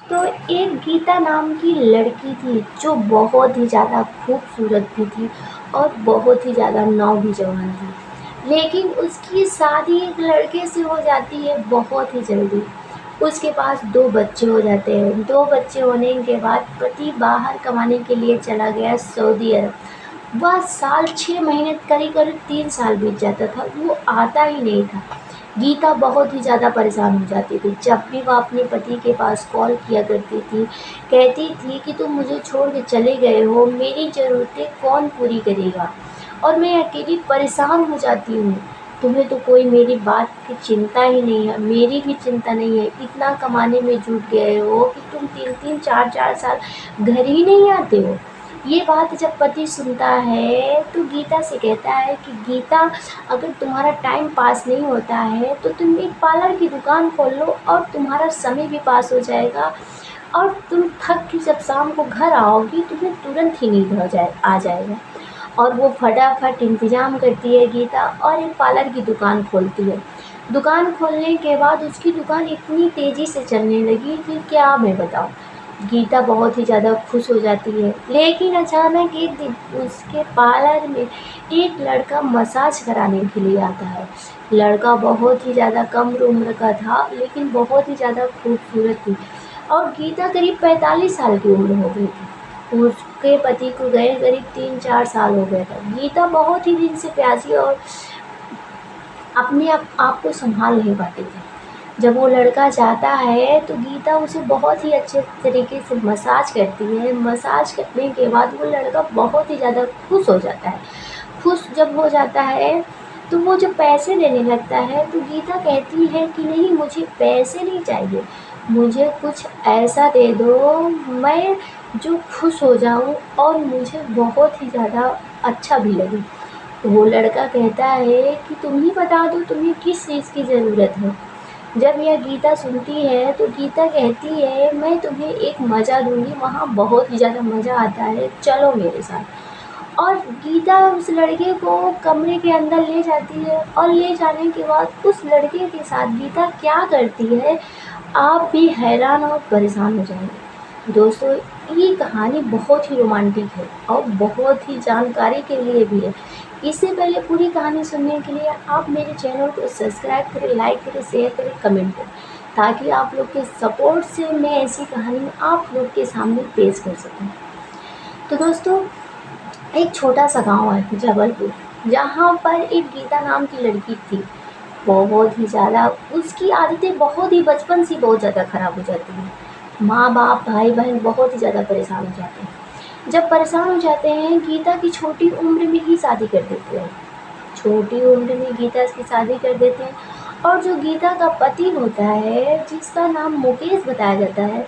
तो एक गीता नाम की लड़की थी जो बहुत ही ज़्यादा खूबसूरत भी थी और बहुत ही ज़्यादा नौजवान थी। लेकिन उसकी शादी एक लड़के से हो जाती है बहुत ही जल्दी। उसके पास 2 बच्चे हो जाते हैं। 2 बच्चे होने के बाद पति बाहर कमाने के लिए चला गया सऊदी अरब। वह साल 6 महीने करीब-करीब 3 साल बीत जाता था, वो आता ही नहीं था। गीता बहुत ही ज़्यादा परेशान हो जाती थी। जब भी वह अपने पति के पास कॉल किया करती थी, कहती थी कि तुम मुझे छोड़ के चले गए हो, मेरी ज़रूरतें कौन पूरी करेगा? और मैं अकेली परेशान हो जाती हूँ। तुम्हें तो कोई मेरी बात की चिंता ही नहीं है, मेरी भी चिंता नहीं है। इतना कमाने में जुट गए हो कि तुम 3-3 4-4 साल घर ही नहीं आते हो। ये बात जब पति सुनता है तो गीता से कहता है कि गीता, अगर तुम्हारा टाइम पास नहीं होता है तो तुम एक पार्लर की दुकान खोल लो और तुम्हारा समय भी पास हो जाएगा और तुम थक के जब शाम को घर आओगी तुम्हें तुरंत ही नींद आ जाएगा। और वो फटाफट इंतज़ाम करती है गीता और एक पार्लर की दुकान खोलती है। दुकान खोलने के बाद उसकी दुकान इतनी तेज़ी से चलने लगी कि क्या मैं बताऊँ। गीता बहुत ही ज़्यादा खुश हो जाती है। लेकिन अचानक एक दिन उसके पार्लर में एक लड़का मसाज कराने के लिए आता है। लड़का बहुत ही ज़्यादा कम उम्र का था लेकिन बहुत ही ज़्यादा खूबसूरत थी और गीता करीब 45 साल की उम्र हो गई थी। उसके पति को गए करीब 3-4 साल हो गए थे। गीता बहुत ही दिन से प्यासी और अपने आप को संभाल नहीं पाती थी। जब वो लड़का जाता है तो गीता उसे बहुत ही अच्छे तरीके से मसाज करती है। मसाज करने के बाद वो लड़का बहुत ही ज़्यादा खुश हो जाता है। खुश जब हो जाता है तो वो जब पैसे देने लगता है तो गीता कहती है कि नहीं, मुझे पैसे नहीं चाहिए, मुझे कुछ ऐसा दे दो मैं जो खुश हो जाऊँ और मुझे बहुत ही ज़्यादा अच्छा भी लगे। तो वो लड़का कहता है कि तुम ही बता दो तुम्हें किस चीज़ की ज़रूरत है। जब यह गीता सुनती है तो गीता कहती है मैं तुम्हें एक मज़ा दूँगी, वहाँ बहुत ही ज़्यादा मज़ा आता है, चलो मेरे साथ। और गीता उस लड़के को कमरे के अंदर ले जाती है और ले जाने के बाद उस लड़के के साथ गीता क्या करती है, आप भी हैरान और परेशान हो जाएंगे। दोस्तों, ये कहानी बहुत ही रोमांटिक है और बहुत ही जानकारी के लिए भी है। इससे पहले पूरी कहानी सुनने के लिए आप मेरे चैनल को सब्सक्राइब करें, लाइक करें, शेयर करें, कमेंट करें, ताकि आप लोग के सपोर्ट से मैं ऐसी कहानी आप लोग के सामने पेश कर सकूँ। तो दोस्तों, एक छोटा सा गांव है जबलपुर, जहाँ पर एक गीता नाम की लड़की थी। बहुत ही ज़्यादा उसकी आदतें बहुत ही बचपन से बहुत ज़्यादा ख़राब हो जाती हैं। माँ बाप भाई बहन बहुत ही ज़्यादा परेशान हो जाते हैं। जब परेशान हो जाते हैं, गीता की छोटी उम्र में ही शादी कर देते हैं। छोटी उम्र में गीता की शादी कर देते हैं और जो गीता का पति होता है, जिसका नाम मुकेश बताया जाता है,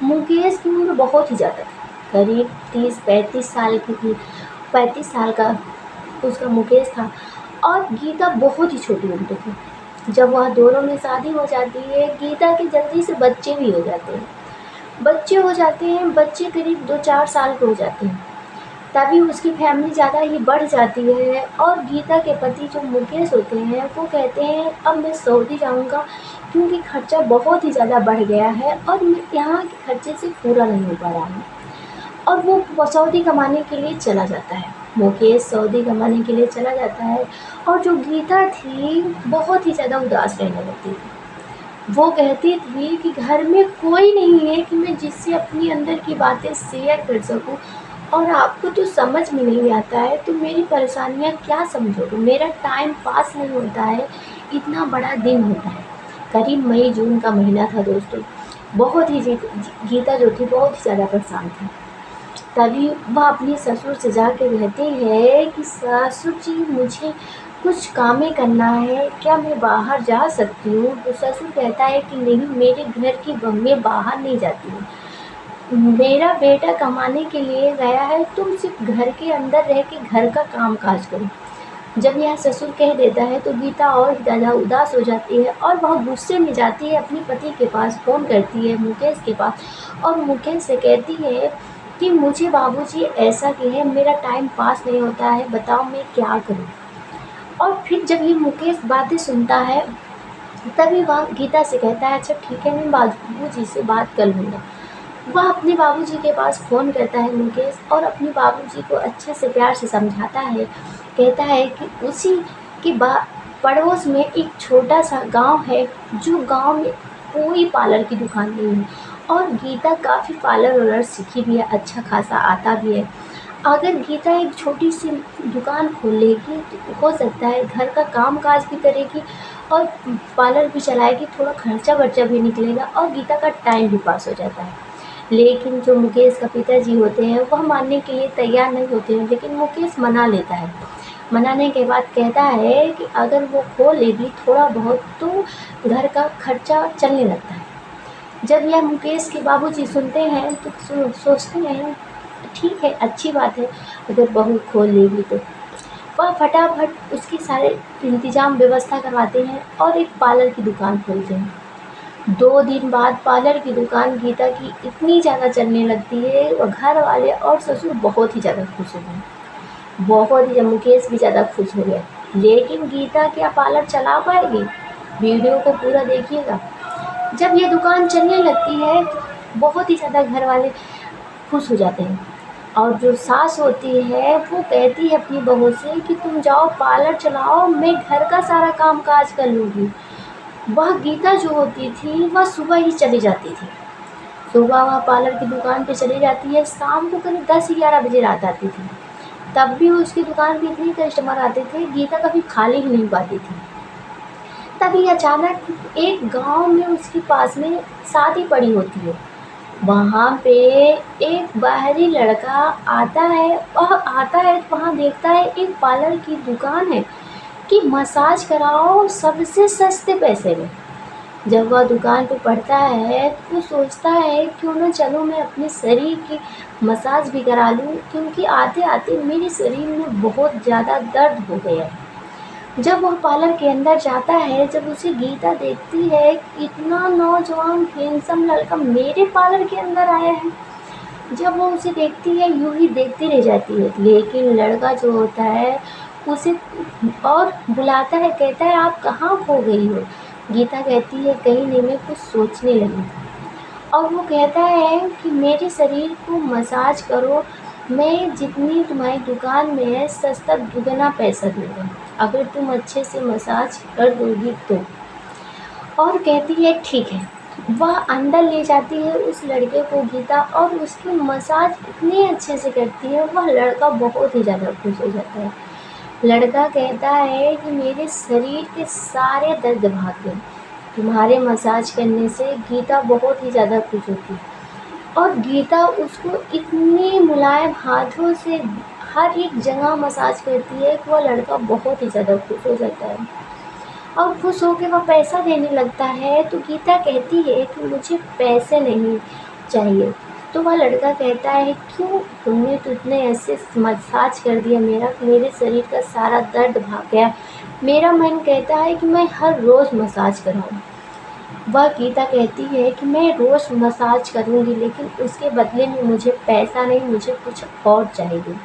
मुकेश की उम्र बहुत ही ज़्यादा थी, करीब 30-35 साल की थी। 35 साल का उसका मुकेश था और गीता बहुत ही छोटी उम्र थी। जब वह दोनों में शादी हो जाती है, गीता के जल्दी से बच्चे भी हो जाते हैं। बच्चे करीब 2-4 साल के हो जाते हैं। तभी उसकी फैमिली ज़्यादा ही बढ़ जाती है और गीता के पति जो मुकेश होते हैं वो कहते हैं अब मैं सऊदी जाऊंगा, क्योंकि खर्चा बहुत ही ज़्यादा बढ़ गया है और मैं यहाँ के खर्चे से पूरा नहीं हो पा रहा हूँ। और वो सऊदी कमाने के लिए चला जाता है। मुकेश सऊदी कमाने के लिए चला जाता है और जो गीता थी बहुत ही ज़्यादा उदास रहने लगती थी। वो कहती थी कि घर में कोई नहीं है कि मैं जिससे अपनी अंदर की बातें शेयर कर सकूं, और आपको तो समझ में नहीं आता है तो मेरी परेशानियाँ क्या समझोगे। मेरा टाइम पास नहीं होता है, इतना बड़ा दिन होता है। करीब मई जून का महीना था दोस्तों। बहुत ही गीता जो थी बहुत ही ज़्यादा परेशान थी। तभी वह अपने ससुर से जाके कहती है कि ससुर जी, मुझे कुछ कामें करना है, क्या मैं बाहर जा सकती हूँ? तो ससुर कहता है कि नहीं, मेरे घर की बहू मैं बाहर नहीं जाती हूँ, मेरा बेटा कमाने के लिए गया है, तुम सिर्फ घर के अंदर रह के घर का काम काज करो। जब यह ससुर कह देता है तो गीता और ज़्यादा उदास हो जाती है और वह गुस्से में जाती है अपने पति के पास, फ़ोन करती है मुकेश के पास और मुकेश से कहती है कि मुझे बाबूजी ऐसा कहे, मेरा टाइम पास नहीं होता है, बताओ मैं क्या करूं। और फिर जब ये मुकेश बातें सुनता है तभी वह गीता से कहता है अच्छा ठीक है, मैं बाबूजी से बात कर लूँगा। वह अपने बाबूजी के पास फ़ोन करता है मुकेश और अपने बाबूजी को अच्छे से प्यार से समझाता है। कहता है कि उसी के पड़ोस में एक छोटा-सा गाँव है, जो गाँव में कोई पार्लर की दुकान नहीं है और गीता काफ़ी पार्लर-वार्लर सीखी भी है, अच्छा खासा आता भी है। अगर गीता एक छोटी-सी दुकान खोल लेगी तो हो सकता है घर का काम-काज भी करेगी और पार्लर भी चलाएगी, थोड़ा खर्चा-वर्चा भी निकलेगा और गीता का टाइम भी पास हो जाता है। लेकिन जो मुकेश का पिताजी होते हैं वह मानने के लिए तैयार नहीं होते हैं, लेकिन मुकेश मना लेता है। मनाने के बाद कहता है कि अगर वो खोल लेगी थोड़ा बहुत तो घर का खर्चा चलने लगता है। जब यह मुकेश के बाबूजी सुनते हैं तो सोचते हैं ठीक है, अच्छी बात है, अगर बहू खोल लेगी तो। वह फटाफट उसकी सारे इंतज़ाम व्यवस्था करवाते हैं और एक पार्लर की दुकान खोलते हैं। 2 दिन बाद पार्लर की दुकान गीता की इतनी ज़्यादा चलने लगती है और घर वाले और ससुर बहुत ही ज़्यादा खुश हो गए। बहुत ही मुकेश भी ज़्यादा खुश हो गया। लेकिन गीता क्या पार्लर चला पाएगी? वीडियो को पूरा देखिएगा। जब ये दुकान चलने लगती है तो बहुत ही ज़्यादा घर वाले खुश हो जाते हैं और जो सास होती है वो कहती है अपनी बहू से कि तुम जाओ पार्लर चलाओ, मैं घर का सारा काम काज कर लूँगी। वह गीता जो होती थी वह सुबह ही चली जाती थी। सुबह वह पार्लर की दुकान पे चली जाती है, शाम को करीब 10-11 बजे रात आती थी। तब भी उसकी दुकान पे इतने कस्टमर आते थे, गीता कभी खाली ही नहीं पाती थी। तभी अचानक एक गाँव में उसके पास में शादी पड़ी होती है। वहाँ पे एक बाहरी लड़का आता है, वह आता है तो वहाँ देखता है एक पार्लर की दुकान है कि मसाज कराओ सबसे सस्ते पैसे में। जब वह दुकान पे पढ़ता है तो वो सोचता है क्यों ना चलूँ मैं अपने शरीर की मसाज भी करा लूँ, क्योंकि आते-आते मेरे शरीर में बहुत ज़्यादा दर्द हो गया है। जब वह पार्लर के अंदर जाता है, जब उसे गीता देखती है कि इतना नौजवान हैंडसम लड़का मेरे पार्लर के अंदर आया है। जब वो उसे देखती है यूँ ही देखती रह जाती है, लेकिन लड़का जो होता है उसे और बुलाता है, कहता है आप कहाँ खो गई हो? गीता कहती है कहीं नहीं, मैं कुछ सोचने लगी। और वो कहता है कि मेरे शरीर को मसाज करो, मैं जितनी तुम्हारी दुकान में है सस्ता दुगना पैसा दूँगा, अगर तुम अच्छे से मसाज कर दोगी तो। और कहती है ठीक है। वह अंदर ले जाती है उस लड़के को गीता और उसकी मसाज इतने अच्छे से करती है, वह लड़का बहुत ही ज़्यादा खुश हो जाता है। लड़का कहता है कि मेरे शरीर के सारे दर्द भाग गए, तुम्हारे मसाज करने से। गीता बहुत ही ज़्यादा खुश होती है और गीता उसको इतने मुलायम हाथों से हर एक जगह मसाज करती है कि वह लड़का बहुत ही ज़्यादा खुश हो जाता है और खुश होकर वह पैसा देने लगता है। तो गीता कहती है कि मुझे पैसे नहीं चाहिए। तो वह लड़का कहता है क्यों, तुमने तो इतने ऐसे मसाज कर दिया मेरा कि मेरे शरीर का सारा दर्द भाग गया, मेरा मन कहता है कि मैं हर रोज़ मसाज कराऊं। वह गीता कहती है कि मैं रोज़ मसाज करूंगी, लेकिन उसके बदले में मुझे पैसा नहीं, मुझे कुछ और चाहिए।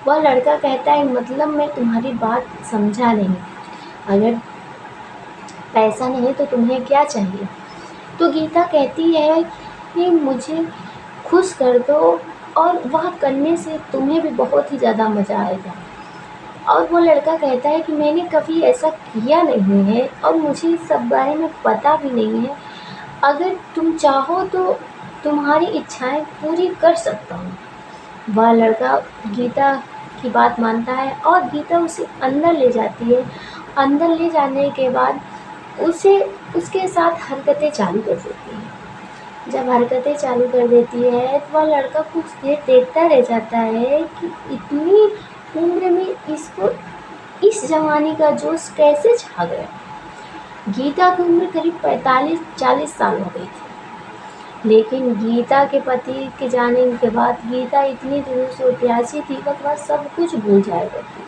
वह लड़का कहता है मतलब मैं तुम्हारी बात समझा नहीं, अगर पैसा नहीं तो तुम्हें क्या चाहिए? तो गीता कहती है कि मुझे खुश कर दो और वह करने से तुम्हें भी बहुत ही ज़्यादा मज़ा आएगा। और वो लड़का कहता है कि मैंने कभी ऐसा किया नहीं है और मुझे इस सब बारे में पता भी नहीं है, अगर तुम चाहो तो तुम्हारी इच्छाएं पूरी कर सकता हूँ। वह लड़का गीता की बात मानता है और गीता उसे अंदर ले जाती है। अंदर ले जाने के बाद उसे उसके साथ हरकतें चालू कर देती है। जब हरकतें चालू कर देती है तो वह लड़का कुछ देर देखता रह जाता है कि इतनी उम्र में इसको इस जवानी का जोश कैसे छा गया। गीता की उम्र करीब 45-40 साल हो गई थी, लेकिन गीता के पति के जाने के बाद गीता इतनी दिनों से प्यासी थी, वह सब कुछ भूल जाया करती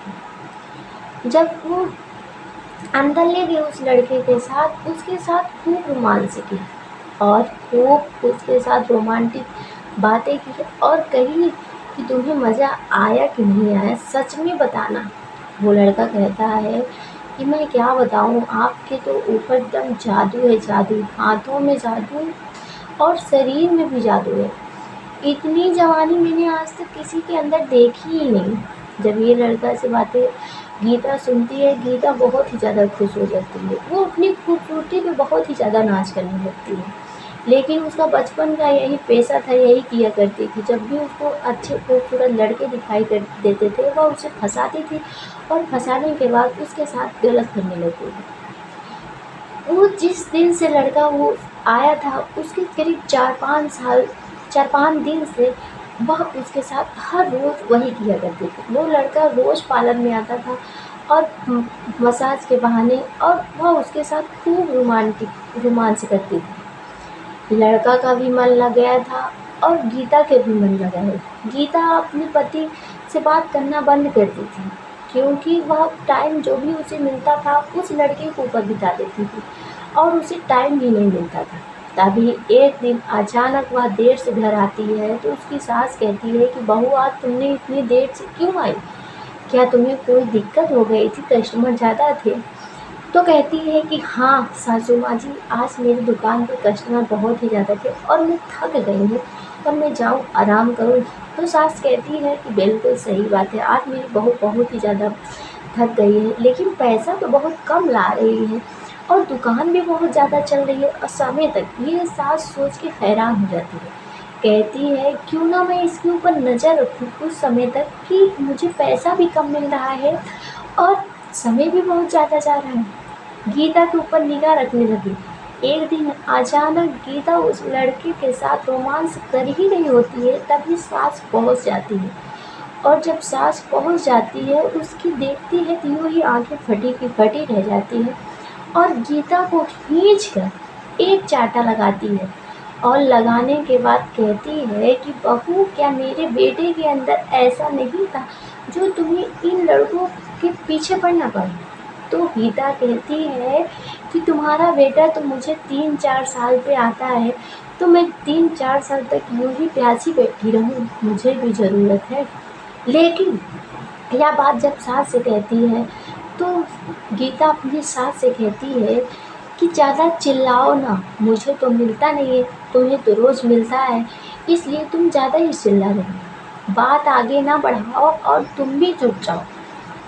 थी। जब वो अंदर ले गए उस लड़के के साथ, उसके साथ खूब रोमांस की और खूब उसके साथ रोमांटिक बातें की और कही कि तुम्हें मज़ा आया कि नहीं आया, सच में बताना। वो लड़का कहता है कि मैं क्या बताऊँ, आपके तो ऊपर एकदम जादू है, जादू, हाथों में जादू और शरीर में भी जादू है। इतनी जवानी मैंने आज तक किसी के अंदर देखी ही नहीं। जब ये लड़का से बातें गीता सुनती है, गीता बहुत ही ज़्यादा खुश हो जाती है। वो अपनी खूबसूरती पे बहुत ही ज़्यादा नाच करने लगती है। लेकिन उसका बचपन का यही पेशा था, यही किया करती थी। जब भी उसको अच्छे खूबसूरत लड़के दिखाई कर देते थे, वह उसे फंसाती थी और फंसाने के बाद उसके साथ गलत करने लगती थी। वो जिस दिन से लड़का वो आया था, उसके करीब 4-5 दिन से वह उसके साथ हर रोज़ वही किया करती थी। वो लड़का रोज़ पार्लर में आता था और मसाज के बहाने, और वह उसके साथ खूब रोमांस करती थी। लड़का का भी मन लग गया था और गीता के भी मन लगा है। गीता अपने पति से बात करना बंद कर दी थी, क्योंकि वह टाइम जो भी उसे मिलता था उस लड़के के ऊपर बिता देती थी और उसे टाइम भी नहीं मिलता था। तभी एक दिन अचानक वह देर से घर आती है तो उसकी सास कहती है कि बहू, आज तुमने इतनी देर से क्यों आई? क्या तुम्हें कोई दिक्कत हो गई थी? कस्टमर ज़्यादा थे? तो कहती है कि हाँ सासू माँ जी, आज मेरी दुकान पे कस्टमर बहुत ही ज़्यादा थे और मैं थक गई हूँ और मैं जाऊँ आराम करूँ। तो सास कहती है कि बिल्कुल सही बात है, आज मेरी बहू बहुत ही ज़्यादा थक गई है, लेकिन पैसा तो बहुत कम ला रही है और दुकान भी बहुत ज़्यादा चल रही है और समय तक। ये सास सोच के हैरान हो जाती है। कहती है क्यों ना मैं इसके ऊपर नज़र रखूँ कुछ समय तक, कि मुझे पैसा भी कम मिल रहा है और समय भी बहुत ज़्यादा जा रहा है। गीता के ऊपर निगाह रखने लगी। एक दिन अचानक गीता उस लड़के के साथ रोमांस कर ही रही होती है, तभी सास पहुंच जाती है। और जब सास पहुंच जाती है, उसकी देखती है तो यूं ही आंखें फटी की फटी रह जाती है और गीता को खींचकर एक चाटा लगाती है और लगाने के बाद कहती है कि बहू, क्या मेरे बेटे के अंदर ऐसा नहीं था जो तुम्हें इन लड़कों के पीछे पड़ना पड़ा? तो गीता कहती है कि तुम्हारा बेटा तो मुझे 3-4 साल पे आता है, तो मैं 3-4 साल तक यूं ही प्यासी बैठी रहूं, मुझे भी ज़रूरत है। लेकिन यह बात जब सास से कहती है तो गीता अपनी सास से कहती है कि ज़्यादा चिल्लाओ ना, मुझे तो मिलता नहीं है, तुम्हें तो रोज़ मिलता है, इसलिए तुम ज़्यादा ही चिल्ला रही हो। बात आगे ना बढ़ाओ और तुम भी चुप जाओ,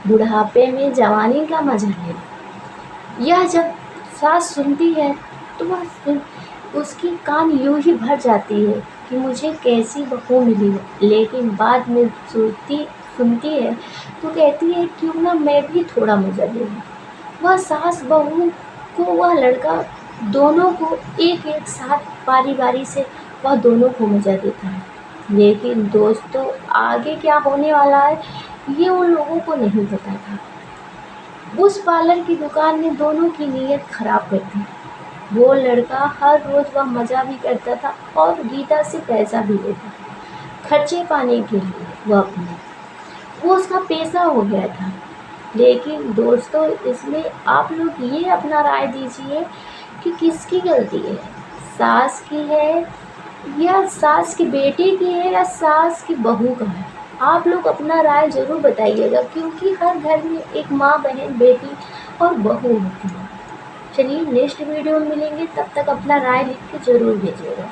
बुढ़ापे में जवानी का मजा ले लो। यह जब सास सुनती है तो उसकी कान यूं ही भर जाती है कि मुझे कैसी बहू मिली है। लेकिन बाद में सुनती है तो कहती है क्यों ना मैं भी थोड़ा मजा ले लूँ। वह सास बहू को, वह लड़का, दोनों को एक एक साथ बारी बारी से वह दोनों को मजा देता है। लेकिन दोस्तों, आगे क्या होने वाला है ये उन लोगों को नहीं पता था। उस पार्लर की दुकान ने दोनों की नीयत खराब कर दी। वो लड़का हर रोज़ वह मज़ा भी करता था और गीता से पैसा भी लेता था खर्चे पाने के लिए। वो उसका पेशा हो गया था। लेकिन दोस्तों, इसमें आप लोग ये अपना राय दीजिए कि किसकी गलती है, सास की है या सास के बेटे की है या सास की बहू का है? आप लोग अपना राय ज़रूर बताइएगा, क्योंकि हर घर में एक माँ, बहन, बेटी और बहू होती है। चलिए नेक्स्ट वीडियो में मिलेंगे, तब तक अपना राय लिख के ज़रूर भेजिएगा।